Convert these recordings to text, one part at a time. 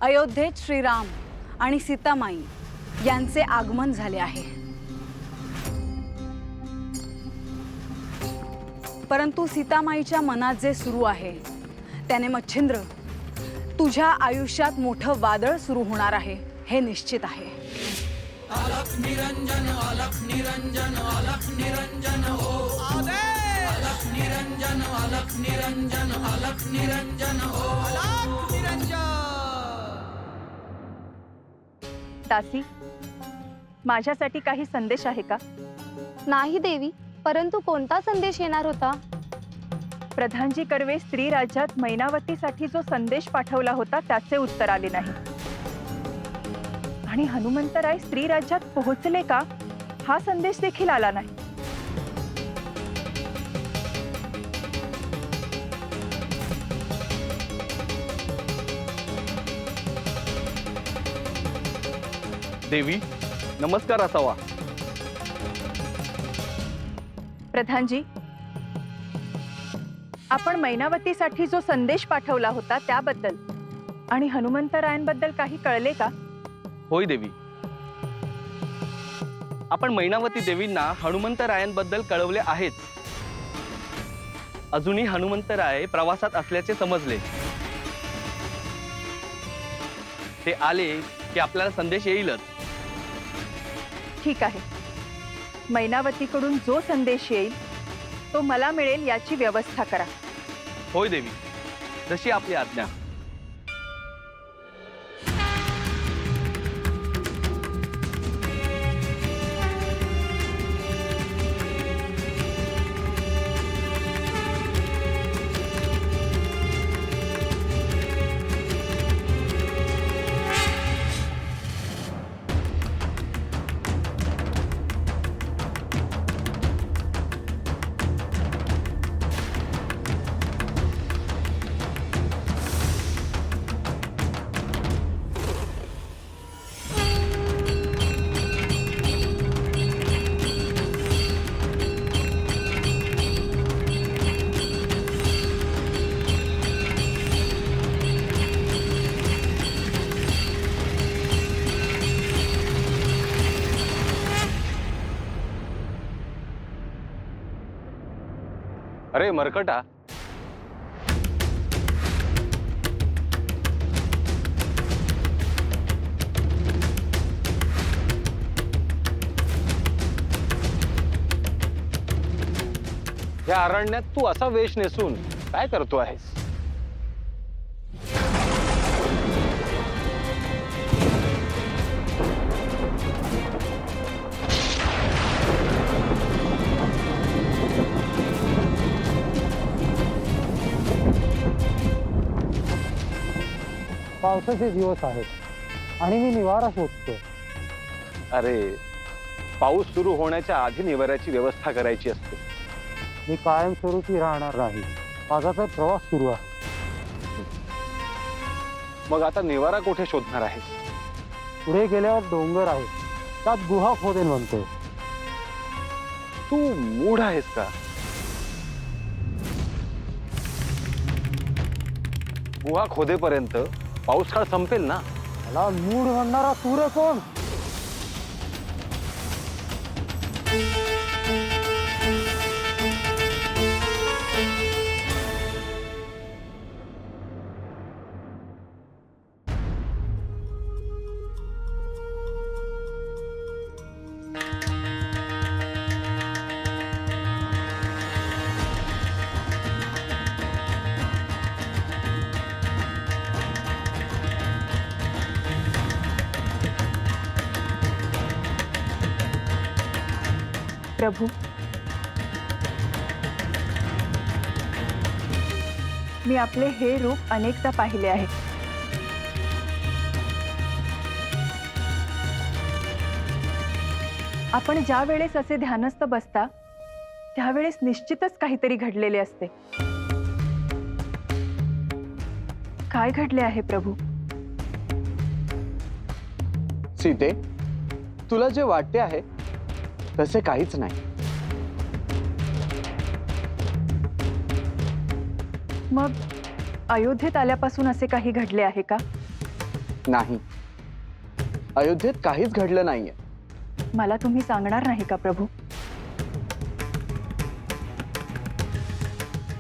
अयोध्येत श्रीराम आणि सीतामाई यांचे आगमन झाले आहे। परंतु सीतामाईच्या मनात जे सुरू आहे त्याने मच्छिंद्र तुझ्या आयुष्यात मोठं वादळ सुरू होणार आहे हे निश्चित आहे। अलख निरंजन अलख निरंजन अलख निरंजन हो अलख निरंजन अलख निरंजन अलख निरंजन हो अलख निरंजन। दासी, माझ्यासाठी काही संदेश आहे का? नाही देवी, परंतु कोणता संदेश येणार होता? प्रधानजी कर्वे स्त्री राज्यात मैनावतीसाठी जो संदेश पाठवला होता त्याचे उत्तर आले नाही। आणि हनुमंतराय स्त्री राज्यात पोहोचले का हा संदेश देखील आला नाही। देवी, नमस्कार असावा। प्रधानजी, आपण मैनावतीसाठी जो संदेश पाठवला होता त्याबद्दल आणि हनुमंतरायांबद्दल काही कळले का? होय देवी, आपण मैनावती देवींना हनुमंतरायांबद्दल कळवले आहेच। अजूनही हनुमंतराय प्रवासात असल्याचे समजले। ते आले की आपल्याला संदेश येईलच। ठीक आहे, मैनावतीकडून जो संदेश येईल तो मला मिळेल याची व्यवस्था करा। होय देवी, जशी आपली आज्ञा। अरे मरकटा, या अरण्यात तू असा वेश नेसून काय करतो आहेस? पावसाचे दिवस आहेत आणि मी निवारा शोधतो। अरे, पाऊस सुरू होण्याच्या आधी निवाऱ्याची व्यवस्था करायची असते। मी कायमस्वरूपी राहणार नाही, माझा तर प्रवास सुरू आहे। मग आता निवारा कुठे शोधणार आहेस? पुढे गेल्यावर डोंगर आहे, त्यात गुहा खोदेन म्हणतोय। तू मूढ आहेस का? गुहा खोदेपर्यंत पाऊस काळ संपेल ना। मला मूढ म्हणणारा तू रे कोण? प्रभू, मी आपले हे रूप अनेकदा पाहिले आहे। आपण ज्या वेळेस असे ध्यानस्थ बसता त्यावेळेस निश्चितच काहीतरी घडलेले असते। काय घडले आहे प्रभू? सीते, तुला जे वाटते आहे तसे काहीच नाही। मग अयोध्येत आल्यापासून असे काही घडले आहे का? नाही, अयोध्येत काहीच घडलं नाहीये. मला तुम्ही सांगणार नाही का प्रभू?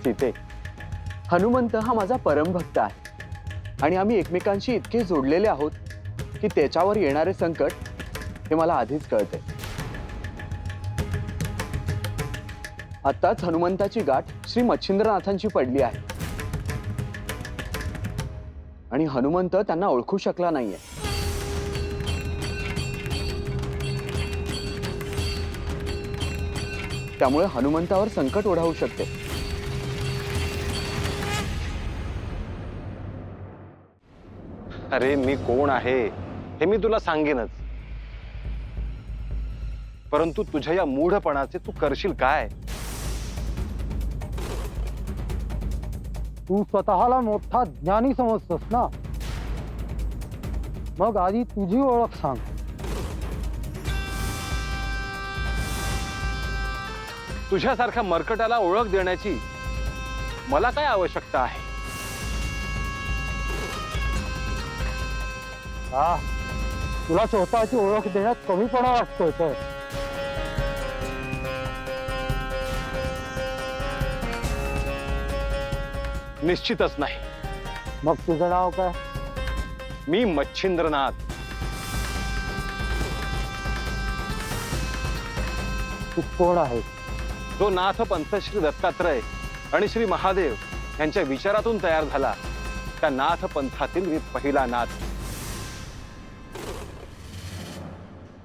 सीते, हनुमंत हा माझा परमभक्त आहे आणि आम्ही एकमेकांशी इतके जोडलेले आहोत की त्याच्यावर येणारे संकट हे मला आधीच कळते. आताच हनुमंताची गाठ श्री मच्छिंद्रनाथांची पडली आहे आणि हनुमंत त्यांना ओळखू शकला नाहीये. त्यामुळे हनुमंतावर संकट ओढावू शकते. अरे मी कोण आहे हे मी तुला सांगेनच, परंतु तुझ्या या मूढपणाचे तू करशील काय? तू स्वतःला मोठा ज्ञानी समजतोस ना, मग आधी तुझी ओळख सांग. तुझ्यासारख्या मरकटाला ओळख देण्याची मला काय आवश्यकता आहे? हा, तुला स्वतःची ओळख देण्यात कमीपणा वाटतोय तर? निश्चितच नाही. मग तुझं नाव काय? मी मच्छिंद्रनाथ. तू कोण आहेस? जो नाथ पंथ श्री दत्तात्रय आणि श्री महादेव यांच्या विचारातून तयार झाला त्या नाथ पंथातील मी पहिला नाथ.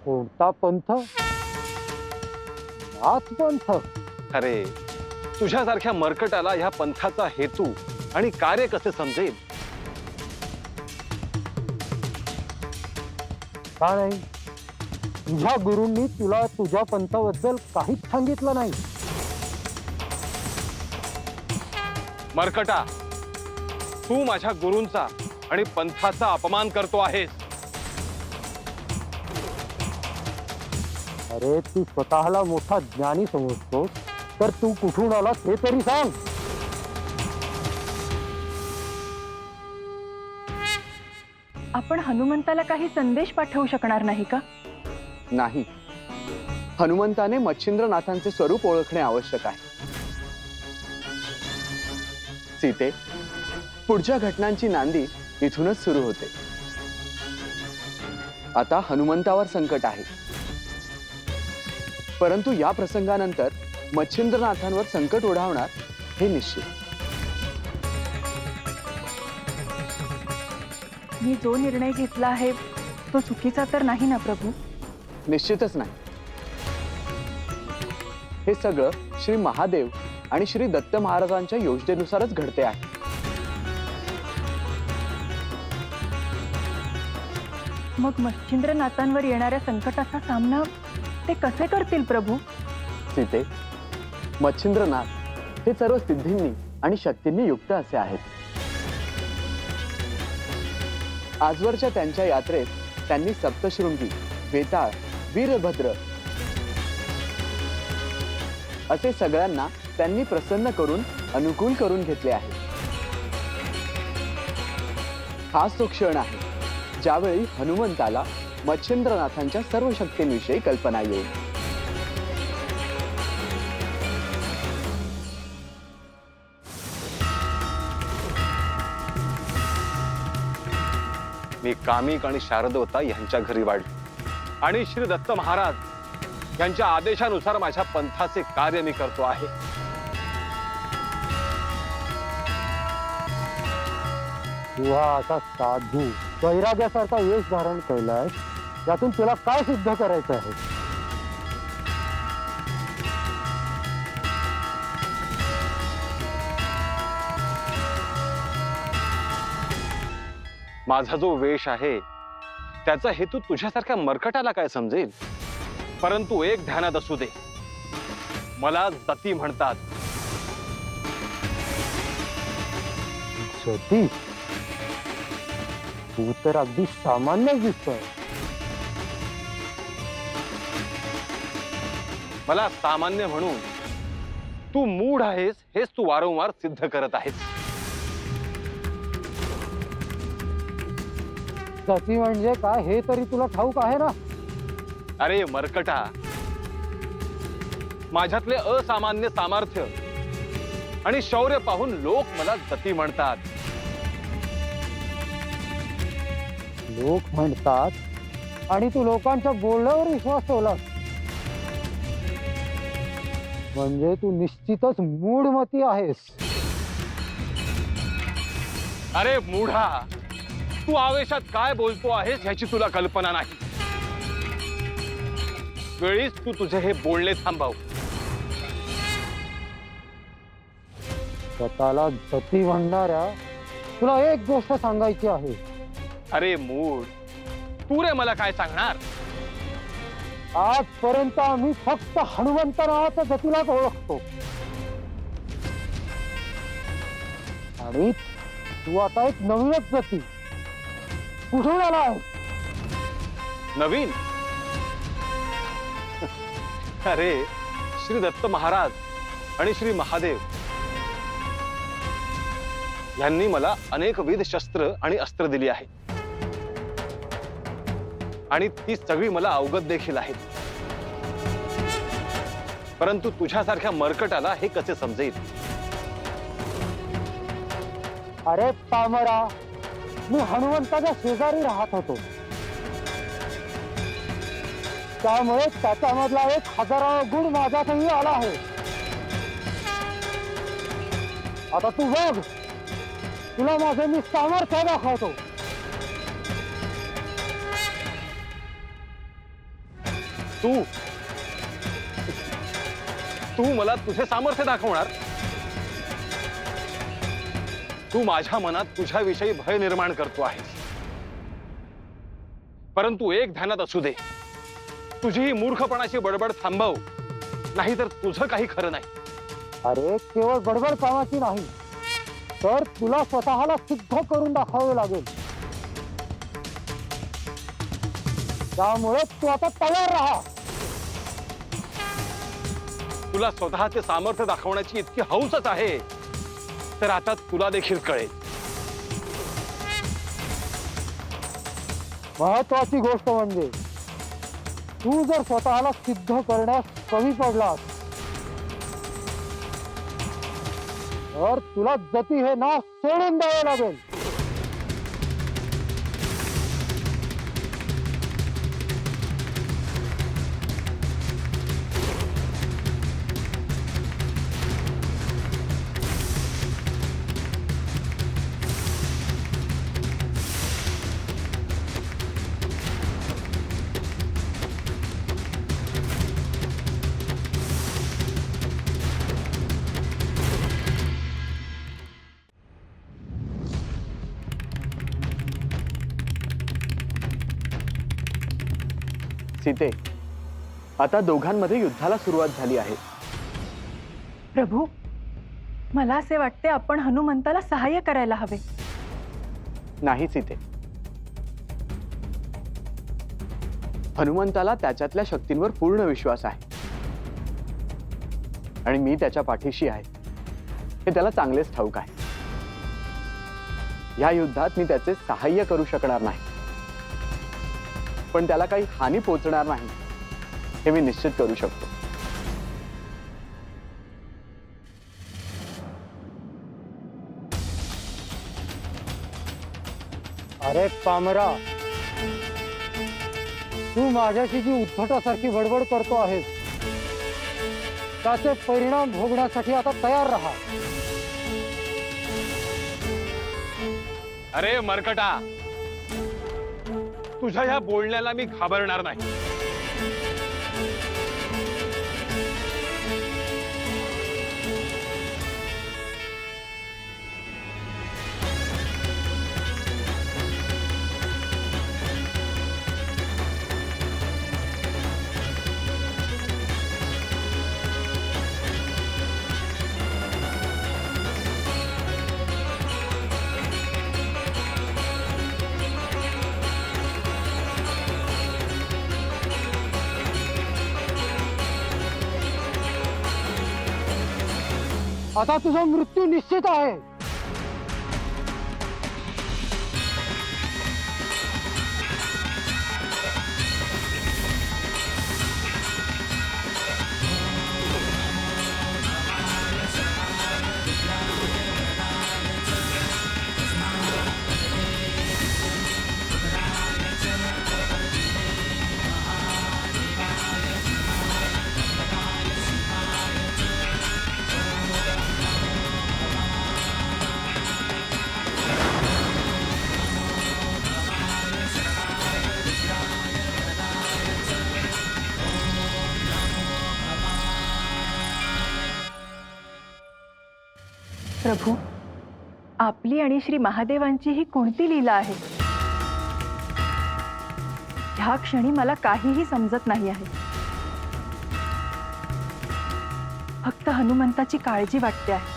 कोणता पंथ? नाथ पंथ? अरे तुझ्यासारख्या मरकटाला ह्या पंथाचा हेतू आणि कार्य कसे समजेल? का नाही? तुझ्या गुरूंनी तुला तुझ्या पंथाबद्दल काहीच सांगितलं नाही. मरकटा, तू माझ्या गुरूंचा आणि पंथाचा अपमान करतो आहेस. अरे तू स्वतःला मोठा ज्ञानी समजतोस तर तू कुठून आला ते तरी सांग. आपण हनुमंताला काही संदेश पाठवू शकणार नाही का? नाही, हनुमंताने मच्छिंद्रनाथांचे स्वरूप ओळखणे आवश्यक आहे. सीते, पुढच्या घटनांची नांदी इथूनच सुरू होते. आता हनुमंतावर संकट आहे, परंतु या प्रसंगानंतर मच्छिंद्रनाथांवर संकट ओढावणार हे निश्चित. मी जो निर्णय घेतला आहे तो चुकीचा तर नाही ना प्रभू? निश्चितच नाही. हे सगळं श्री महादेव आणि श्री दत्त महाराजांच्या योजनेनुसारच घडते आहे. मग मच्छिंद्रनाथांवर येणाऱ्या संकटाचा सामना ते कसे करतील प्रभू? सीते, मच्छिंद्रनाथ हे सर्व सिद्धींनी आणि शक्तींनी युक्त असे आहेत. आजवरच्या त्यांच्या यात्रेत त्यांनी सप्तशृंगी, वेताळ, वीरभद्र असे सगळ्यांना त्यांनी प्रसन्न करून अनुकूल करून घेतले आहे. हाच तो क्षण आहे ज्यावेळी हनुमंताला मच्छिंद्रनाथांच्या सर्व शक्तींविषयी कल्पना येईल. मी कामिक आणि शारदवता यांच्या घरी वाढलो आणि श्री दत्त महाराज यांच्या आदेशानुसार माझ्या पंथाचे कार्य मी करतो आहे. तू हा असा साधू वैराग्यासारखा वेश धारण केलाय, यातून तुला काय सिद्ध करायचं आहे? माझा जो वेश आहे त्याचा हेतू तुझ्यासारख्या मरकटाला काय समजेल? परंतु एक ध्यानात असू दे, मला दत्ती म्हणतात. सती, तू तर अगदी सामान्य दिसतोय. मला सामान्य म्हणून तू मूढ आहेस हेच तू वारंवार सिद्ध करत आहेस. सती म्हणजे काय हे तरी तुला ठाऊक आहे ना? अरे मरकटा, माझ्यातले असामान्य सामर्थ्य आणि शौर्य पाहून लोक मला सती म्हणतात. लोक म्हणतात आणि तू लोकांच्या बोलण्यावर विश्वास ठेवलास म्हणजे तू निश्चितच मूढमती आहेस. अरे मूढा, तू आवेशात काय बोलतो आहेस ह्याची तुला कल्पना नाही. वेळीच तू तुझे हे बोलणे थांबव. स्वतःला सती म्हणणाऱ्या तुला एक गोष्ट सांगायची आहे. अरे मूढ, तू रे मला काय सांगणार? आजपर्यंत आम्ही फक्त हनुमंत नावाच्या जतीलाच ओळखतो आणि तू आता एक नवीनच जती कुठून आला आहे? नवीन? अरे श्री दत्त महाराज आणि श्री महादेव यांनी मला अनेकविध शस्त्र आणि अस्त्र दिली आहेत आणि ती सगळी मला अवगत देखील आहेत. परंतु तुझ्यासारख्या मरकटाला हे कसे समजेल? अरे पामरा, मी हनुमंताच्या शेजारी राहत होतो त्यामुळे त्याच्यामधला 1000 गुण माझ्यातही आला आहे. आता तू बघ, तुला माझे मी सामर्थ्य दाखवतो. तू मला तुझे सामर्थ्य दाखवणार? तू माझ्या मनात तुझ्याविषयी भय निर्माण करतो आहेस. परंतु एक ध्यानात असू दे, तुझी ही मूर्खपणाची बडबड थांबव, नाहीतर तुझं काही खरं नाही. अरे केवळ बडबड कामाची नाही, तर तुला स्वतःला सिद्ध करून दाखवावे लागेल. त्यामुळे तू आता तयार राहा. तुला स्वतःचे सामर्थ्य दाखवण्याची इतकी हौसच आहे तर आता तुला देखील कळेल. महत्वाची गोष्ट म्हणजे तू जर स्वतःला सिद्ध करण्यास कमी पडलास तर तुला जती हे नाव सोडून द्यावे लागेल. सीते, आता दोघांमध्ये युद्धाला सुरुवात झाली आहे. प्रभू, मला असे वाटते आपण हनुमंताला सहाय्य करायला हवे. नाही सीते, हनुमंताला त्याच्यातल्या शक्तींवर पूर्ण विश्वास आहे आणि मी त्याच्या पाठीशी आहे हे त्याला चांगलेच ठाऊक आहे. या युद्धात मी त्याचे सहाय्य करू शकणार नाही, पण त्याला काही हानी पोचणार नाही हे मी निश्चित करू शकतो. अरे पामरा, तू माझ्याशी जी उद्धटासारखी बडबड करतो आहेस त्याचे परिणाम भोगण्यासाठी आता तयार राहा. अरे मरकटा, तुझ्या ह्या बोलण्याला मी घाबरणार नाही. आता तुझा मृत्यू निश्चित आहे. प्रभू, आपली आणि श्री महादेवांची ही कोणती लीला आहे? ह्या क्षणी मला काहीही समजत नाही आहे. फक्त हनुमंताची काळजी वाटते आहे.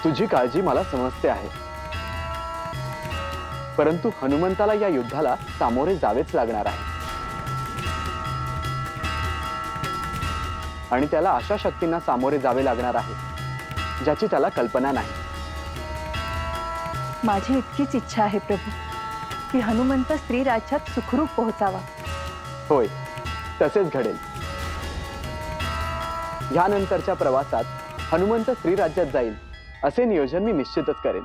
तुझी काळजी मला समजते आहे, परंतु हनुमंताला या युद्धाला सामोरे जावेच लागणार आहे आणि त्याला अशा शक्तींना सामोरे जावे लागणार आहे ज्याची त्याला कल्पना नाही. माझी इतकीच इच्छा आहे प्रभू की हनुमंत स्त्री राज्यात सुखरूप पोहोचावा. होय, तसेच घडेल. यानंतरच्या प्रवासात हनुमंत स्त्री राज्यात जाईल असे नियोजन मी निश्चितच करेन.